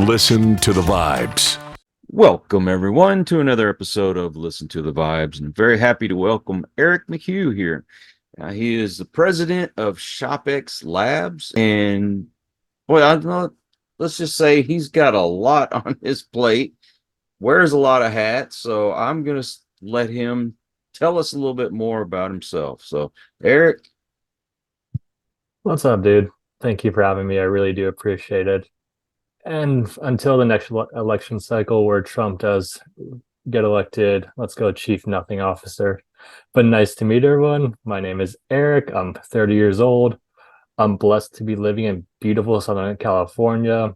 Listen to the Vibes. Welcome, everyone, to another episode of Listen to the Vibes. And I'm very happy to welcome Eric McHugh here. He is the president of SHOPX Labs. And, boy, I don't know, let's just say he's got a lot on his plate, wears a lot of hats. So I'm going to let him tell us a little bit more about himself. So, Eric. What's up, dude? Thank you for having me. I really do appreciate it. And until the next election cycle where Trump does get elected, let's go Chief Nothing Officer. But nice to meet everyone. My name is Eric. I'm 30 years old. I'm blessed to be living in beautiful Southern California.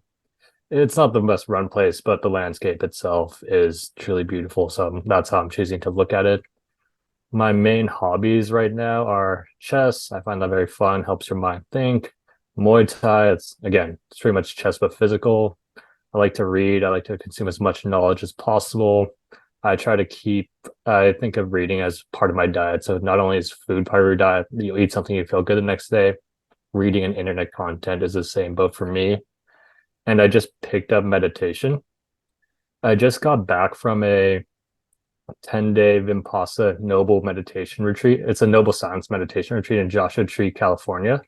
It's not the best run place, but the landscape itself is truly beautiful. So that's how I'm choosing to look at it. My main hobbies right now are chess. I find that very fun, helps your mind think. Muay Thai, it's pretty much chess but physical. I like to read. I like to consume as much knowledge as possible. I think of reading as part of my diet. So not only is food part of your diet, you'll eat something you feel good the next day. Reading and internet content is the same boat for me. And I just picked up meditation. I just got back from a 10-day Vipassana Noble meditation retreat. It's a Noble Science meditation retreat in Joshua Tree, California.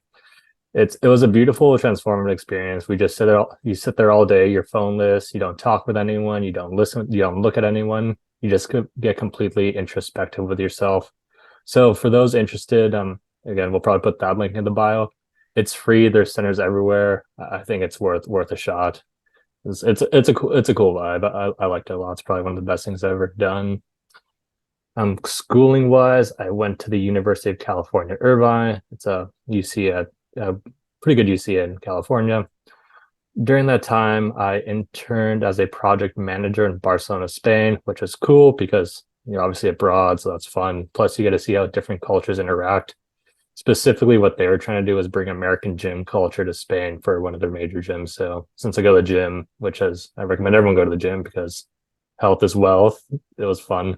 It was a beautiful, transformative experience. You sit there all day, you're phoneless, you don't talk with anyone, you don't listen, you don't look at anyone, you just get completely introspective with yourself. So for those interested, again, we'll probably put that link in the bio. It's free, there's centers everywhere. I think it's worth a shot. It's a cool vibe. I liked it a lot. It's probably one of the best things I've ever done. Schooling wise, I went to the University of California, Irvine. It's a pretty good UC in California. During that time, I interned as a project manager in Barcelona, Spain, which was cool because you're obviously abroad, so that's fun. Plus, you get to see how different cultures interact. Specifically, what they were trying to do was bring American gym culture to Spain for one of their major gyms. So since I go to the gym, I recommend everyone go to the gym because health is wealth, it was fun.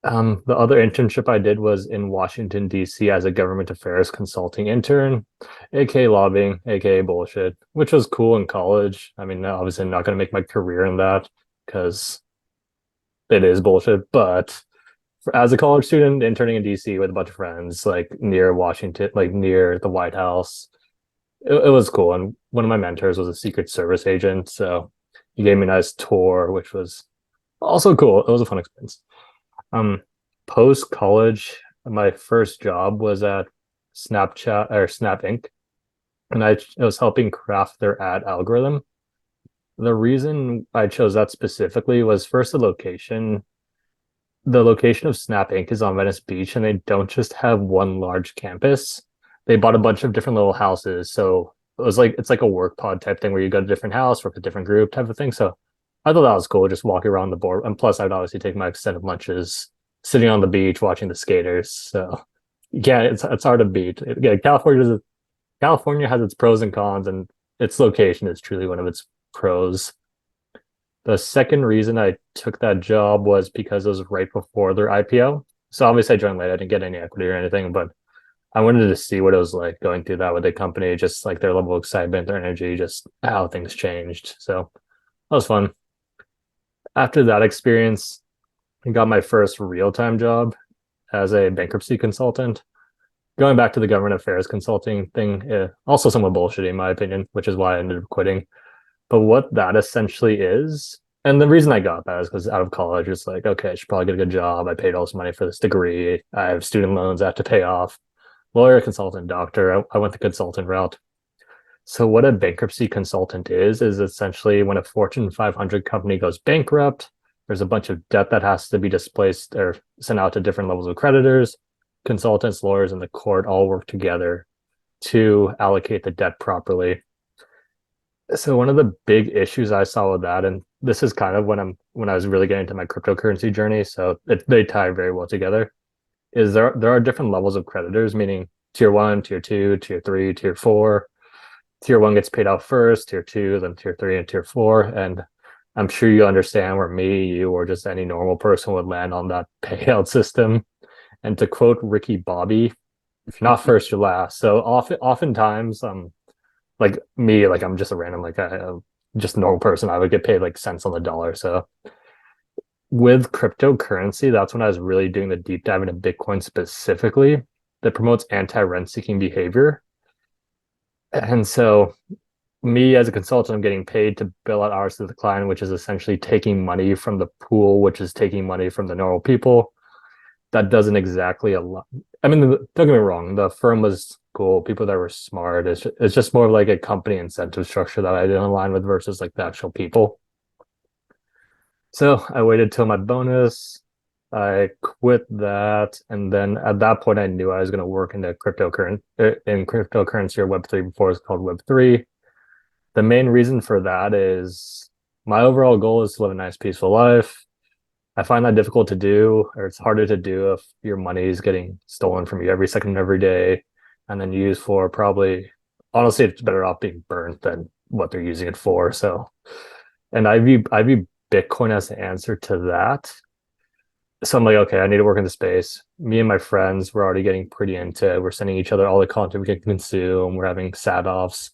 The other internship I did was in Washington, D.C. as a government affairs consulting intern, aka lobbying, aka bullshit, which was cool in college. I mean, obviously I'm not going to make my career in that because it is bullshit, but as a college student interning in DC with a bunch of friends, like near Washington, like near the White House, it was cool. And one of my mentors was a Secret Service agent, so he gave me a nice tour, which was also cool. It was a fun experience. Post college, my first job was at Snapchat or Snap Inc. And I was helping craft their ad algorithm. The reason I chose that specifically was first the location. The location of Snap Inc. is on Venice Beach, and they don't just have one large campus. They bought a bunch of different little houses. So it's like a work pod type thing where you go to a different house, work with a different group type of thing. So I thought that was cool, just walking around the board. And plus, I'd obviously take my extended lunches, sitting on the beach, watching the skaters. So yeah, it's hard to beat. California has its pros and cons, and its location is truly one of its pros. The second reason I took that job was because it was right before their IPO. So obviously I joined late. I didn't get any equity or anything, but I wanted to see what it was like going through that with the company, just like their level of excitement, their energy, just how things changed. So that was fun. After that experience, I got my first real-time job as a bankruptcy consultant. Going back to the government affairs consulting thing, also somewhat bullshit in my opinion, which is why I ended up quitting. But what that essentially is, and the reason I got that is because out of college, it's like, okay, I should probably get a good job. I paid all this money for this degree. I have student loans I have to pay off. Lawyer, consultant, doctor. I went the consultant route. So what a bankruptcy consultant is essentially when a Fortune 500 company goes bankrupt, there's a bunch of debt that has to be displaced or sent out to different levels of creditors. Consultants, lawyers, and the court all work together to allocate the debt properly. So one of the big issues I saw with that, and this is kind of when I was really getting into my cryptocurrency journey, so they tie very well together, is there are different levels of creditors, meaning tier 1, tier 2, tier 3, tier 4. Tier 1 gets paid out first, tier 2, then tier 3, and tier 4. And I'm sure you understand where me, you, or just any normal person would land on that payout system. And to quote Ricky Bobby, if you're not first, you're last. So oftentimes, like me, like I'm just a random, like just a normal person, I would get paid like cents on the dollar. So with cryptocurrency, that's when I was really doing the deep dive into Bitcoin specifically that promotes anti-rent seeking behavior. And so me as a consultant, I'm getting paid to bill out hours to the client, which is essentially taking money from the pool, which is taking money from the normal people. That doesn't exactly allow. I mean, don't get me wrong, the firm was cool, people that were smart. It's just more of like a company incentive structure that I didn't align with versus like the actual people. So I waited till my bonus. I quit that, and then at that point, I knew I was going to work into cryptocurrency or Web3 before it was called Web3. The main reason for that is my overall goal is to live a nice, peaceful life. I find that difficult to do, or it's harder to do if your money is getting stolen from you every second, every day, and then used for probably, honestly, it's better off being burnt than what they're using it for. So, and I view Bitcoin as the answer to that. So I'm like, okay, I need to work in the space. Me and my friends were already getting pretty into it. We're sending each other all the content we can consume. We're having sad offs.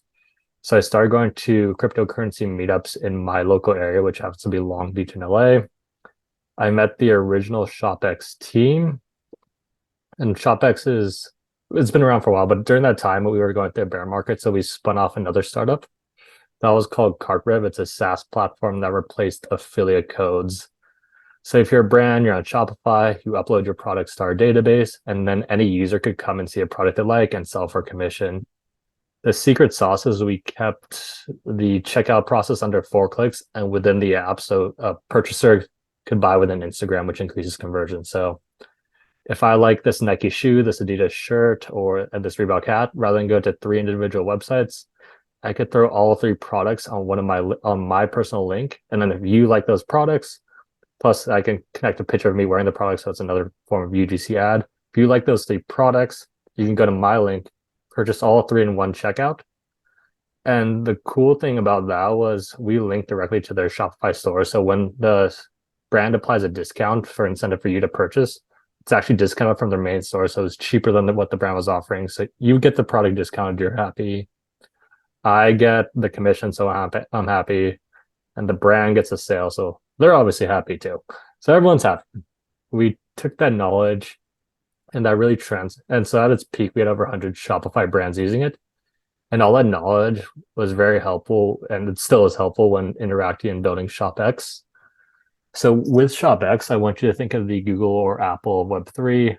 So I started going to cryptocurrency meetups in my local area, which happens to be Long Beach in LA. I met the original SHOPX team, and it's been around for a while, but during that time we were going through a bear market, so we spun off another startup that was called CartRev. It's a SaaS platform that replaced affiliate codes. So if you're a brand, you're on Shopify, you upload your products to our database, and then any user could come and see a product they like and sell for commission. The secret sauce is we kept the checkout process under 4 clicks and within the app, so a purchaser could buy within Instagram, which increases conversion. So if I like this Nike shoe, this Adidas shirt, or this Reebok hat, rather than go to 3 individual websites, I could throw all 3 products on my personal link, and then if you like those products, plus I can connect a picture of me wearing the product, so it's another form of UGC ad. If you like those 3 products, you can go to my link, purchase all 3 in one checkout. And the cool thing about that was we linked directly to their Shopify store. So when the brand applies a discount for incentive for you to purchase, it's actually discounted from their main store. So it's cheaper than what the brand was offering. So you get the product discounted, you're happy. I get the commission, so I'm happy. And the brand gets a sale, so they're obviously happy too. So everyone's happy. We took that knowledge and that really and so at its peak, we had over 100 Shopify brands using it. And all that knowledge was very helpful, and it still is helpful when interacting and building ShopX. So with ShopX, I want you to think of the Google or Apple of Web3.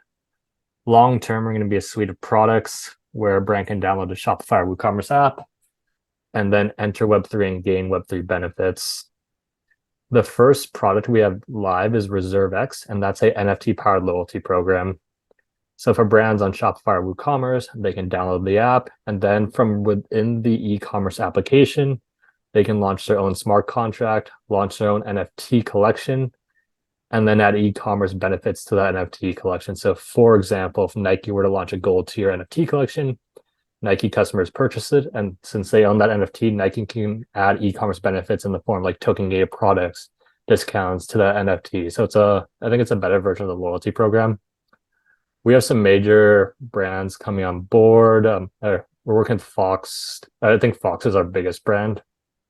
Long term, we're going to be a suite of products where a brand can download a Shopify or Ecommerce app and then enter Web3 and gain Web3 benefits. The first product we have live is ReserveX, and that's a NFT-powered loyalty program. So for brands on Shopify or WooCommerce, they can download the app, and then from within the e-commerce application, they can launch their own smart contract, launch their own NFT collection, and then add e-commerce benefits to that NFT collection. So for example, if Nike were to launch a gold tier NFT collection, Nike customers purchase it, and since they own that NFT, Nike can add e-commerce benefits in the form like token gated products, discounts to that NFT. So I think it's a better version of the loyalty program. We have some major brands coming on board. We're working with Fox. I think Fox is our biggest brand.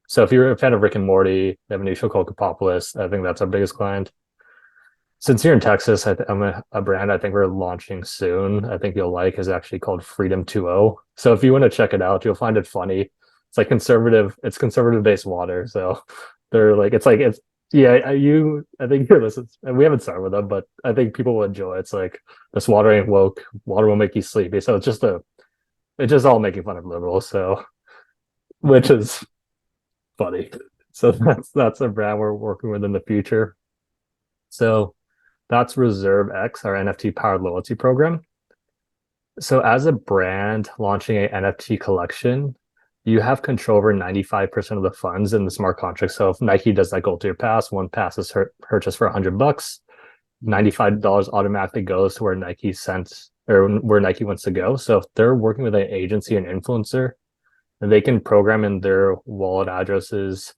So if you're a fan of Rick and Morty, they have a new show called Kapopolis. I think that's our biggest client. Since you're in Texas, I'm a brand I think we're launching soon. I think you'll like is actually called Freedom 2.0. So if you want to check it out, you'll find it funny. It's like it's conservative based water. So they're like, it's yeah, I think you're listening. And we haven't started with them, but I think people will enjoy it. It's like this water ain't woke, water will make you sleepy. So it's just all making fun of liberals. So which is funny. So that's a brand we're working with in the future. So that's ReserveX, our NFT powered loyalty program. So as a brand launching an NFT collection, you have control over 95% of the funds in the smart contract. So if Nike does that gold tier pass, one pass is purchased for $100, $95 automatically goes to where Nike sent or where Nike wants to go. So if they're working with an agency and influencer, they can program in their wallet addresses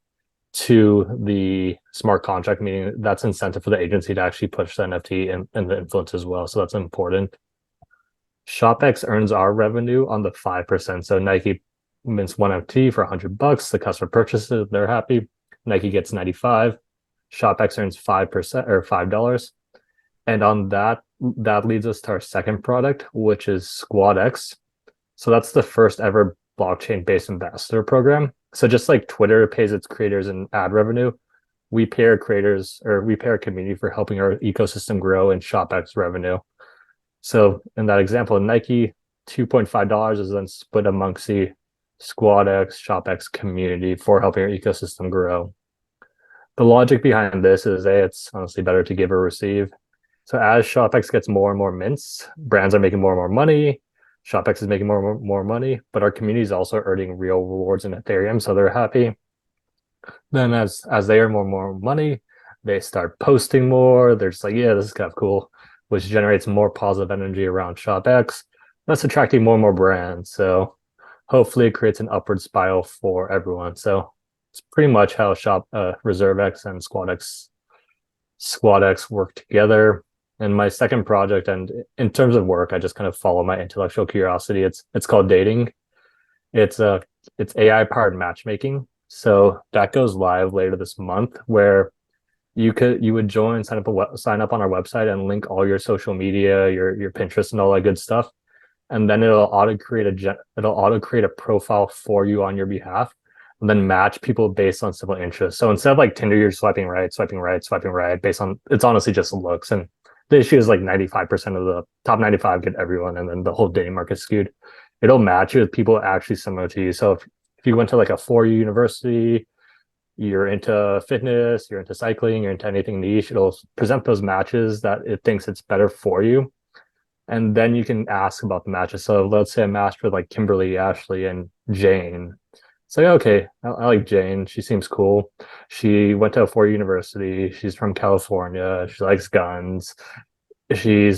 to the smart contract, meaning that's incentive for the agency to actually push the NFT and the influence as well. So that's important. ShopX earns our revenue on the 5%. So Nike mints one NFT for $100. The customer purchases it, they're happy. Nike gets 95. ShopX earns 5% or $5. And on that leads us to our second product, which is SquadX. So that's the first ever blockchain-based ambassador program. So just like Twitter pays its creators in ad revenue, we pay our creators, or we pay our community for helping our ecosystem grow in ShopX revenue. So in that example, Nike, $2.5 is then split amongst the SquadX, ShopX community for helping our ecosystem grow. The logic behind this is it's honestly better to give or receive. So as ShopX gets more and more mints, brands are making more and more money. ShopX is making more and more money, but our community is also earning real rewards in Ethereum, so they're happy. Then as they earn more and more money, they start posting more. They're just like, yeah, this is kind of cool, which generates more positive energy around ShopX. That's attracting more and more brands. So hopefully it creates an upward spiral for everyone. So it's pretty much how ReserveX and SquadX work together. And my second project, and in terms of work, I just kind of follow my intellectual curiosity. It's called Dating. It's AI powered matchmaking. So that goes live later this month, where you would join, sign up on our website and link all your social media, your Pinterest and all that good stuff. And then it'll auto create a profile for you on your behalf, and then match people based on simple interests. So instead of like Tinder, you're swiping right, swiping right, swiping right based on, it's honestly just looks. And the issue is like 95% of the top 95 get everyone, and then the whole dating market skewed. It'll match you with people actually similar to you. So if you went to like a 4U university, you're into fitness, you're into cycling, you're into anything niche, it'll present those matches that it thinks it's better for you. And then you can ask about the matches. So let's say I matched with like Kimberly, Ashley, and Jane. It's like, okay, I like Jane. She seems cool. She went to a 4 university. She's from California. She likes guns. She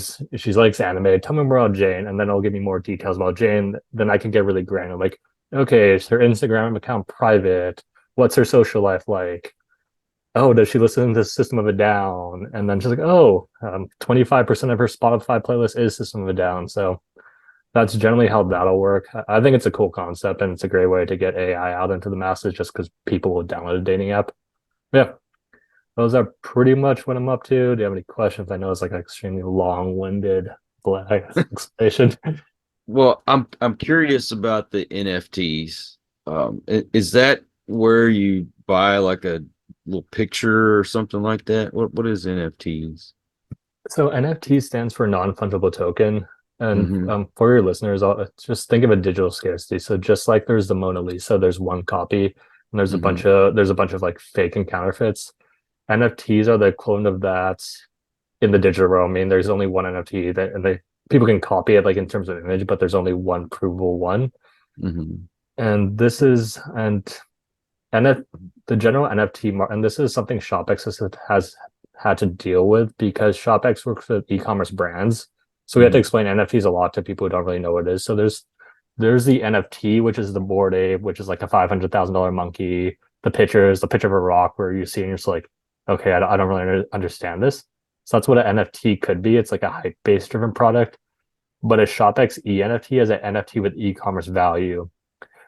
likes anime. Tell me more about Jane, and then it'll give me more details about Jane. Then I can get really granular. Like, okay, is her Instagram account private? What's her social life like? Oh, does she listen to System of a Down? And then she's like, oh, 25% of her Spotify playlist is System of a Down. So that's generally how that'll work. I think it's a cool concept, and it's a great way to get AI out into the masses just because people will download a dating app. Yeah, those are pretty much what I'm up to. Do you have any questions? I know it's like an extremely long-winded explanation. Well, I'm curious about the NFTs. Is that where you buy like a little picture or something like that? What is NFTs? So NFT stands for non-fungible token. And Mm-hmm. for your listeners, just think of a digital scarcity. So just like there's the Mona Lisa, there's one copy, and there's Mm-hmm. a bunch of like fake and counterfeits. NFTs are the clone of that in the digital realm. I mean, there's only one NFT and people can copy it like in terms of image, but there's only one provable one. Mm-hmm. And this is the general NFT market, and this is something ShopX has had to deal with because ShopX works with e-commerce brands. So we have to Mm-hmm. explain NFTs a lot to people who don't really know what it is. So there's the NFT, which is the Bored Ape, which is like a $500,000 monkey. The picture is the picture of a rock where you see and you're just like, okay, I don't really understand this. So that's what an NFT could be. It's like a hype-based driven product. But a ShopX NFT is an NFT with e-commerce value.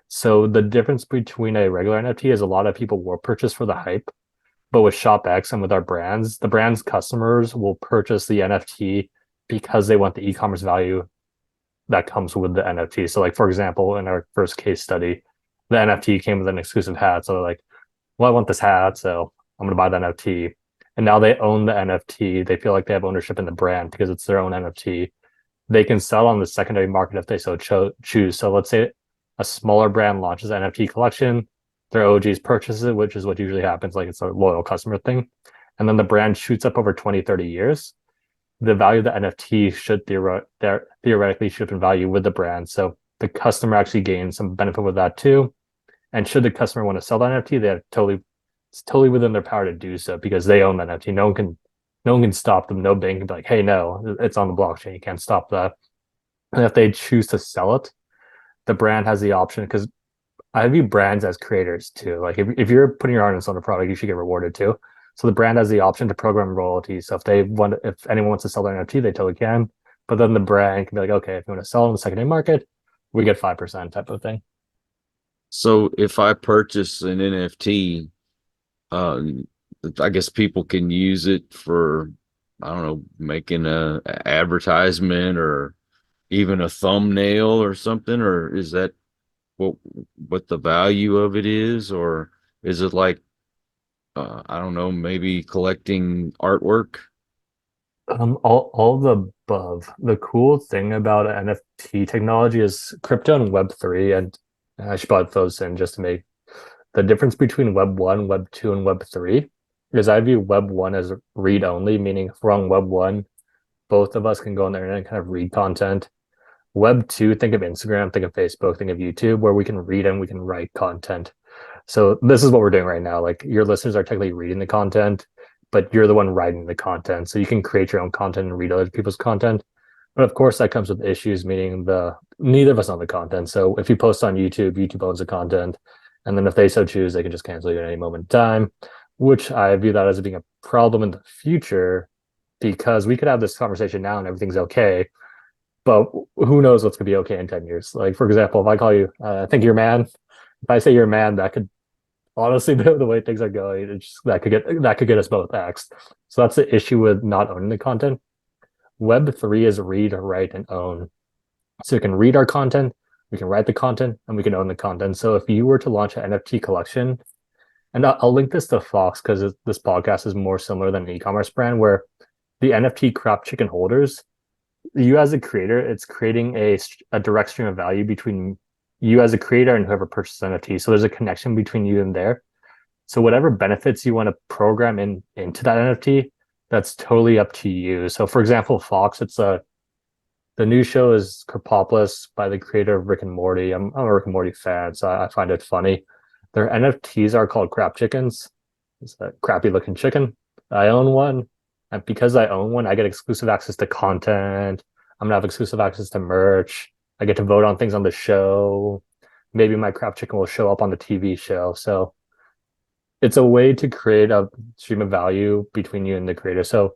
So the difference between a regular NFT is a lot of people will purchase for the hype, but with ShopX and with our brands, the brand's customers will purchase the NFT because they want the e-commerce value that comes with the NFT. So like, for example, in our first case study, the NFT came with an exclusive hat. So they're like, well, I want this hat, so I'm going to buy the NFT. And now they own the NFT. They feel like they have ownership in the brand because it's their own NFT. They can sell on the secondary market if they so choose. So let's say a smaller brand launches an NFT collection, their OGs purchases it, which is what usually happens. Like it's a loyal customer thing. And then the brand shoots up over 20, 30 years. The value of the NFT should theoretically shift in value with the brand. So the customer actually gains some benefit with that too. And should the customer want to sell that NFT, it's totally within their power to do so because they own that NFT. No one can stop them. No bank can be like, hey, no, it's on the blockchain. You can't stop that. And if they choose to sell it, the brand has the option because I view brands as creators too. Like if you're putting your artist on a product, you should get rewarded too. So the brand has the option to program royalties. So if anyone wants to sell their NFT, they totally can. But then the brand can be like, okay, if you want to sell in the secondary market, we get 5% type of thing. So if I purchase an NFT, uh, I guess people can use it for, I don't know, making a advertisement or even a thumbnail or something, or is that what what the value of it is, or is it like I don't know, maybe collecting artwork? All the above. The cool thing about NFT technology is crypto and Web3, and I should put those in just to make the difference between Web 1, Web 2, and Web 3 is I view Web 1 as read only, meaning if we're on Web 1, both of us can go on the internet and kind of read content. Web 2, think of Instagram, think of Facebook, think of YouTube, where we can read and we can write content. So this is what we're doing right now. Like your listeners are technically reading the content, but you're the one writing the content. So you can create your own content and read other people's content. But of course, that comes with issues, meaning the neither of us own the content. So if you post on YouTube, YouTube owns the content, and then if they so choose, they can just cancel you at any moment in time. Which I view that as being a problem in the future, because we could have this conversation now and everything's okay, but who knows what's going to be okay in 10 years. Like, for example, if I call you, I think you're a man. If I say you're a man, that could honestly, the way things are going, that could get us both axed. So that's the issue with not owning the content. Web3 is read, write, and own. So we can read our content, we can write the content, and we can own the content. So if you were to launch an NFT collection, and I'll link this to Fox because this podcast is more similar than an e-commerce brand, where the NFT crop chicken holders, you as a creator, it's creating a direct stream of value between you as a creator and whoever purchases NFT. So there's a connection between you and there. So whatever benefits you want to program into that NFT, that's totally up to you. So for example, Fox, the new show is Kerpopolis by the creator of Rick and Morty. I'm a Rick and Morty fan, so I find it funny. Their NFTs are called crap chickens. It's a crappy looking chicken. I own one. And because I own one, I get exclusive access to content. I'm gonna have exclusive access to merch. I get to vote on things on the show. Maybe my crap chicken will show up on the TV show. So it's a way to create a stream of value between you and the creator. So,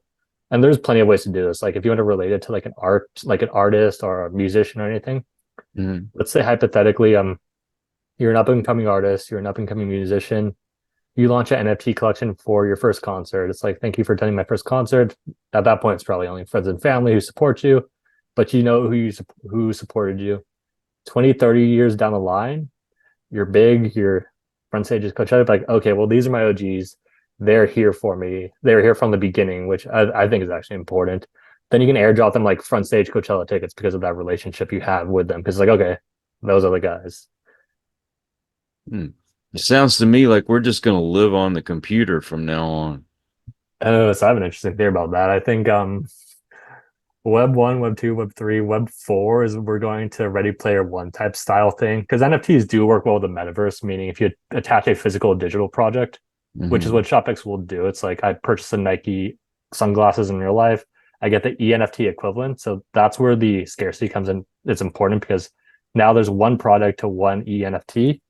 and there's plenty of ways to do this. Like if you want to relate it to like an artist or a musician or anything, let's say hypothetically, you're an up and coming artist, you're an up and coming musician, you launch an NFT collection for your first concert. It's like, thank you for attending my first concert. At that point, it's probably only friends and family who support you, but you know who supported you. 20, 30 years down the line, you're big, you're front stage is Coachella, like, okay, well, these are my OGs. They're here for me. They're here from the beginning, which I think is actually important. Then you can airdrop them like front stage Coachella tickets because of that relationship you have with them. Because it's like, okay, those are the guys. It sounds to me like we're just going to live on the computer from now on. Oh, so I have an interesting theory about that. I think Web 1, Web 2, Web 3, Web 4 is we're going to Ready Player One type style thing. Because NFTs do work well with the metaverse, meaning if you attach a physical digital project, which is what SHOPX will do. It's like I purchased the Nike sunglasses in real life. I get the ENFT equivalent. So that's where the scarcity comes in. It's important because now there's one product to one ENFT.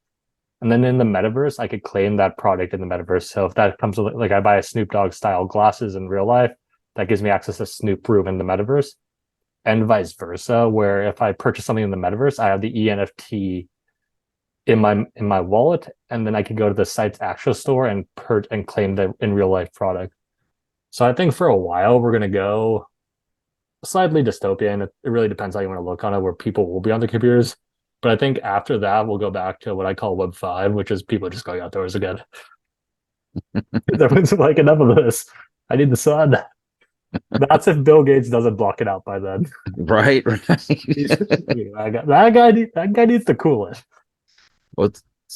And then in the metaverse, I could claim that product in the metaverse. So if that comes with, like, I buy a Snoop Dogg style glasses in real life, that gives me access to Snoop Room in the metaverse, and vice versa. Where if I purchase something in the metaverse, I have the ENFT in my wallet, and then I could go to the site's actual store and claim the in real life product. So I think for a while we're gonna go slightly dystopian. It really depends how you want to look on it, where people will be on the computers. But I think after that, we'll go back to what I call Web 5, which is people just going outdoors again. Everyone's like, enough of this. I need the sun. That's if Bill Gates doesn't block it out by then. Right, right. that guy needs to cool it. Well,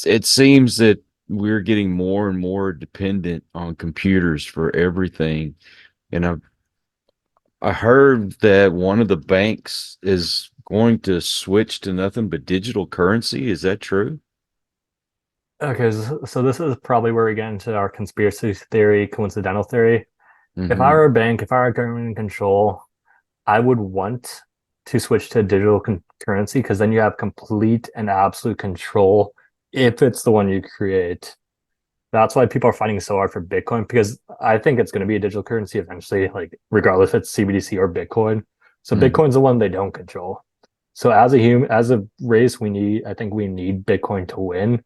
it seems that we're getting more and more dependent on computers for everything. And I heard that one of the banks is going to switch to nothing but digital currency. Is that true? Okay, so this is probably where we get into our conspiracy theory, coincidental theory. If I were a bank, if I were government in control, I would want to switch to digital currency because then you have complete and absolute control if it's the one you create. That's why people are fighting so hard for Bitcoin, because I think it's going to be a digital currency eventually, like regardless if it's CBDC or Bitcoin. So Bitcoin's the one they don't control. So as a race, I think we need Bitcoin to win.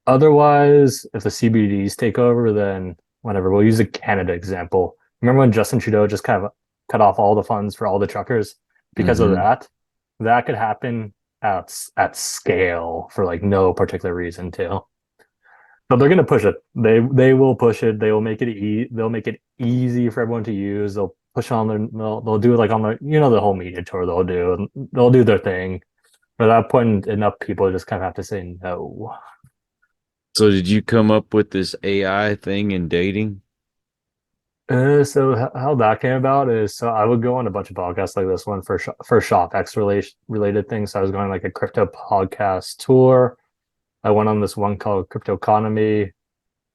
Otherwise, if the CBDs take over, then whatever. We'll use a Canada example. Remember when Justin Trudeau just kind of cut off all the funds for all the truckers because of Mm-hmm. that? That could happen at scale for like no particular reason too. So they're gonna push it. They will push it. They will make it they'll make it easy for everyone to use. They'll push on their they'll do it like on the the whole media tour they'll do. And they'll do their thing. But at that point, enough people just kind of have to say no. So did you come up with this AI thing in dating? How that came about is so I would go on a bunch of podcasts like this one for ShopX related things. So I was going like a crypto podcast tour. I went on this one called Crypto Economy.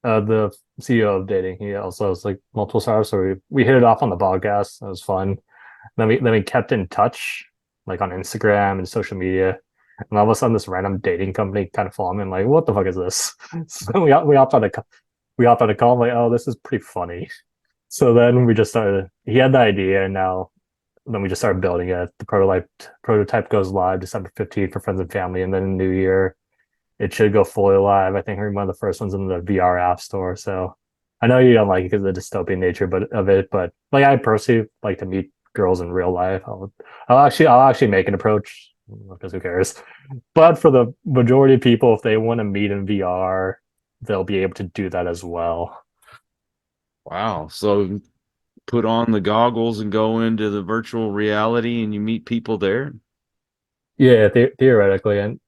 The CEO of dating, he also has like multiple stars, so we hit it off on the podcast. It was fun. Then we kept in touch, like on Instagram and social media. And all of a sudden, this random dating company kind of followed me. I'm like, what the fuck is this? So we hopped on a call. I'm like, oh, this is pretty funny. So then we just started. He had the idea, and now then we just started building it. The prototype goes live December 15th for friends and family, and then in the new year it should go fully live. I think we're one of the first ones in the VR app store. So I know you don't like it because of the dystopian nature, but like I personally like to meet girls in real life. I'll actually make an approach because who cares? But for the majority of people, if they want to meet in VR, they'll be able to do that as well. Wow. So put on the goggles and go into the virtual reality and you meet people there? Yeah, theoretically, and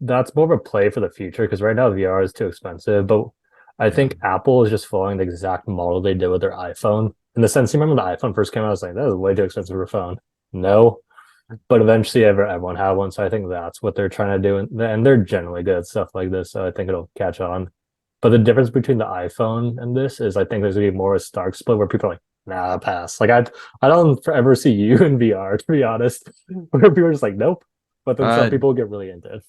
that's more of a play for the future because right now VR is too expensive. But I Yeah. think Apple is just following the exact model they did with their iPhone. In the sense, you remember when the iPhone first came out, I was like, that is way too expensive for a phone. No, but eventually everyone had one, so I think that's what they're trying to do, and they're generally good at stuff like this. So I think it'll catch on. But the difference between the iPhone and this is, I think there's gonna be more of a stark split where people are like, nah, pass. Like I don't ever see you in VR, to be honest. Where people are just like, nope. But then some Uh, people get really into it.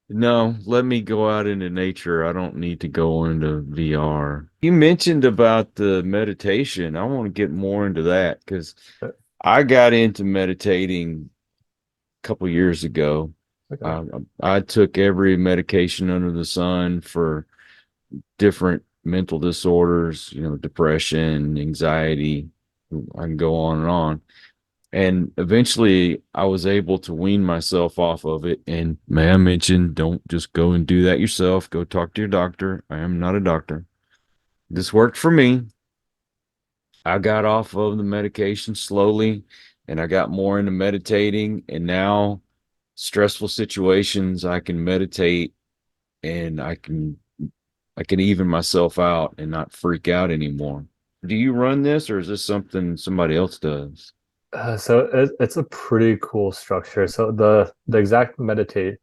no, let me go out into nature. I don't need to go into VR. You mentioned about the meditation. I want to get more into that because I got into meditating a couple years ago. Okay. I took every medication under the sun for different mental disorders, depression, anxiety. I can go on and on. And eventually I was able to wean myself off of it. And may I mention, don't just go and do that yourself. Go talk to your doctor. I am not a doctor. This worked for me. I got off of the medication slowly and I got more into meditating. And now, stressful situations, I can meditate and I can even myself out and not freak out anymore. Do you run this or is this something somebody else does? It's a pretty cool structure. So the exact meditate,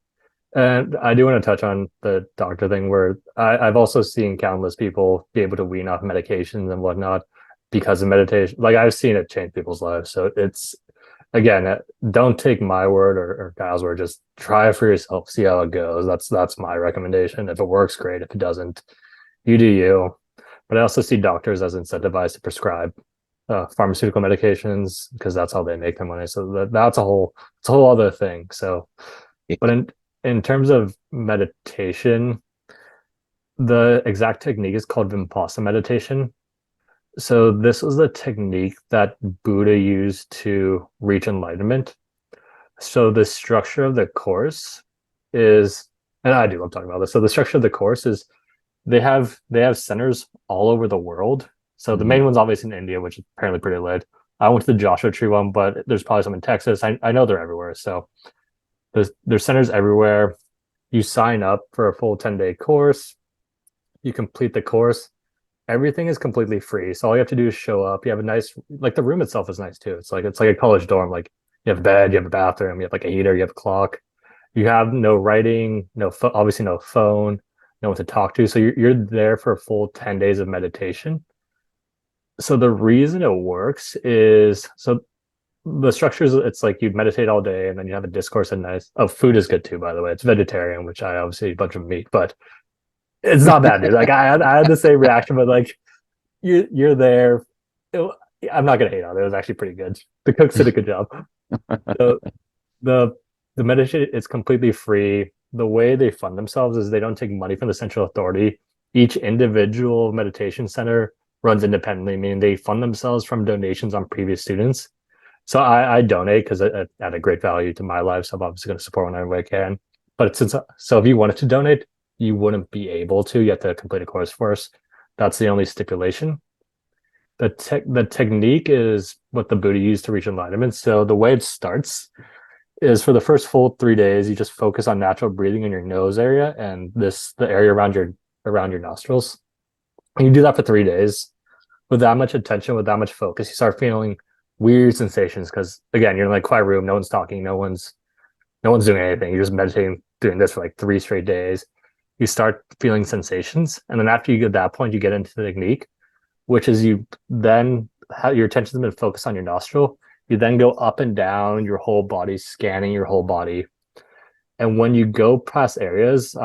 and I do want to touch on the doctor thing where I've also seen countless people be able to wean off medications and whatnot because of meditation. Like I've seen it change people's lives. So it's again, don't take my word or Kyle's word. Just try it for yourself, see how it goes. That's my recommendation. If it works, great. If it doesn't, you do you. But I also see doctors as incentivized to prescribe pharmaceutical medications because that's how they make their money. So it's a whole other thing. So, but in terms of meditation, the exact technique is called Vipassana meditation. So this was the technique that Buddha used to reach enlightenment. So the structure of the course is, and I'm talking about this. So the structure of the course is they have centers all over the world. So the main Mhm. one's obviously in India, which is apparently pretty lit. I went to the Joshua Tree one, but there's probably some in Texas. I know they're everywhere. So there's centers everywhere. You sign up for a full 10-day course. You complete the course. Everything is completely free. So all you have to do is show up. You have a nice, like the room itself is nice too. It's like a college dorm. Like you have a bed, you have a bathroom, you have like a heater, you have a clock. You have no writing, obviously no phone, no one to talk to. So you're there for a full 10 days of meditation. So the reason it works is so the structure is it's like you meditate all day and then you have a discourse at night. Oh, food is good too, by the way. It's vegetarian, which I obviously eat a bunch of meat, but it's not bad, dude. Like I had the same reaction, but like you're there. It, I'm not gonna hate on it. It was actually pretty good. The cooks did a good job. The the The meditation is completely free. The way they fund themselves is they don't take money from the central authority. Each individual meditation center runs independently, meaning they fund themselves from donations on previous students. So I donate because it added great value to my life. So I'm obviously going to support whenever I can. But so if you wanted to donate, you wouldn't be able to. You have to complete a course first. That's the only stipulation. The technique is what the Buddha used to reach enlightenment. So the way it starts is for the first full 3 days, you just focus on natural breathing in your nose area and the area around your nostrils. And you do that for 3 days with that much attention, with that much focus. You start feeling weird sensations because again, you're in like quiet room, no one's talking, no one's doing anything. You're just meditating, doing this for like 3 straight days. You start feeling sensations, and then after you get to that point, you get into the technique, which is you then have your attention's been focused on your nostril. You then go up and down your whole body, scanning your whole body. And when you go past areas,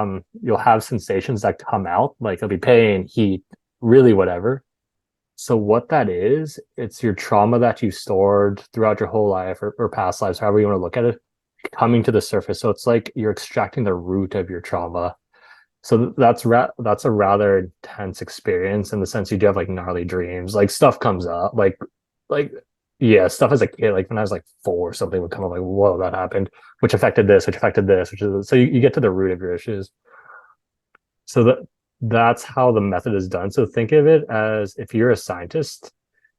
you'll have sensations that come out, like it'll be pain, heat, really whatever. So what that is, it's your trauma that you stored throughout your whole life or past lives, however you want to look at it, coming to the surface. So it's like you're extracting the root of your trauma. So that's a rather intense experience in the sense you do have like gnarly dreams, like stuff comes up, like yeah, stuff as a kid, like when I was like 4, something would come up like, whoa, that happened, which affected this, which is so you get to the root of your issues. So that's how the method is done. So think of it as if you're a scientist,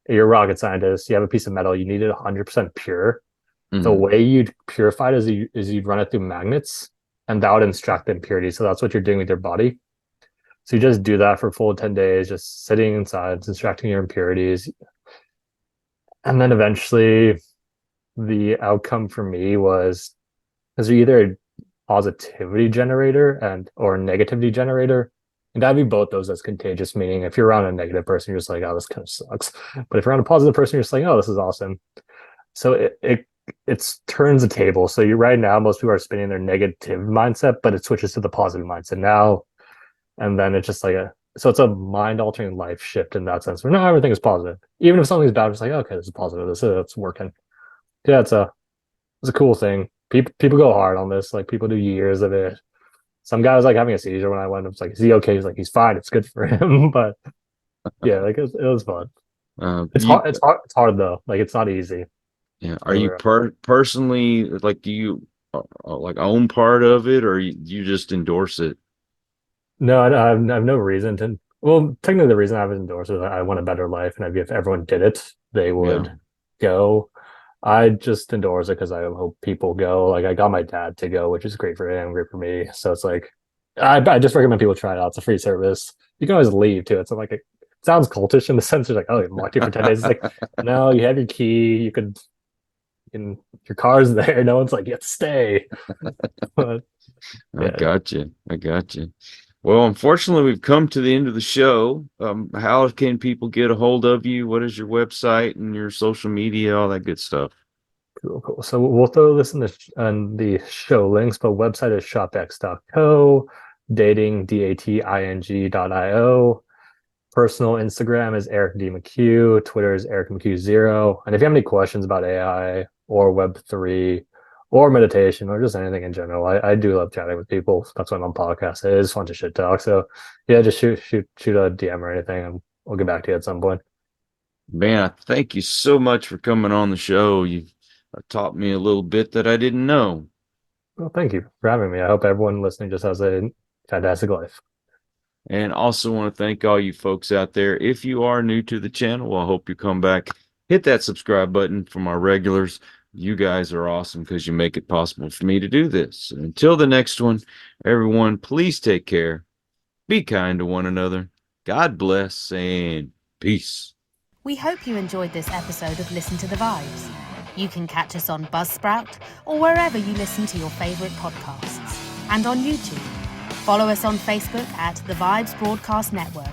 you're a rocket scientist, you have a piece of metal, you need it 100% pure. The way you'd purify it is you'd run it through magnets, and that would extract the impurities. So that's what you're doing with your body. So you just do that for a full 10 days, just sitting inside, extracting your impurities. And then eventually the outcome for me was, because you're either a positivity generator or a negativity generator. And that'd be both those as contagious, meaning if you're around a negative person, you're just like, oh, this kind of sucks. But if you're around a positive person, you're just like, oh, this is awesome. So it turns the table. So you're right now, most people are spinning their negative mindset, but it switches to the positive mindset now. And then it's just like so it's a mind altering life shift in that sense where now everything is positive. Even if something's bad, it's like, okay, this is positive. It's working. Yeah, it's a cool thing. People go hard on this. Like people do years of it. Some guy was like having a seizure when I went. I was like, is he okay? He's like, he's fine. It's good for him. But yeah, like it was fun. It's hard. It's hard though. Like it's not easy. Yeah. Are you personally like? Do you like own part of it, or you just endorse it? No, I have no reason to. Well, technically, the reason I was endorsed is I want a better life, and if everyone did it, they would go. I just endorse it because I hope people go. Like I got my dad to go, which is great for him, great for me. So it's like I just recommend people try it out. It's a free service. You can always leave too. It's like it sounds cultish in the sense of like, oh, you locked you for 10 days. It's like, no, you have your key. Your car's there. No one's like, you have to stay. But, yeah. I got you. Well, unfortunately, we've come to the end of the show. How can people get a hold of you? What is your website and your social media, all that good stuff? Cool. So we'll throw this in the show links, but website is shopx.co, dating, dating.io. Personal Instagram is Eric D. McHugh. Twitter is Eric McHugh0. And if you have any questions about AI or Web3 or meditation or just anything in general, I do love chatting with people. That's what I'm on podcast. It is fun to shit talk. So yeah, just shoot a DM or anything, and we'll get back to you at some point. Man, thank you so much for coming on the show. You've taught me a little bit that I didn't know. Well, thank you for having me. I hope everyone listening just has a fantastic life. And also want to thank all you folks out there. If you are new to the channel, I hope you come back, hit that subscribe button for my regulars. You guys are awesome because you make it possible for me to do this. And until the next one, everyone, please take care. Be kind to one another. God bless and peace. We hope you enjoyed this episode of Listen to the Vibes. You can catch us on Buzzsprout or wherever you listen to your favorite podcasts, and on YouTube. Follow us on Facebook at The Vibes Broadcast Network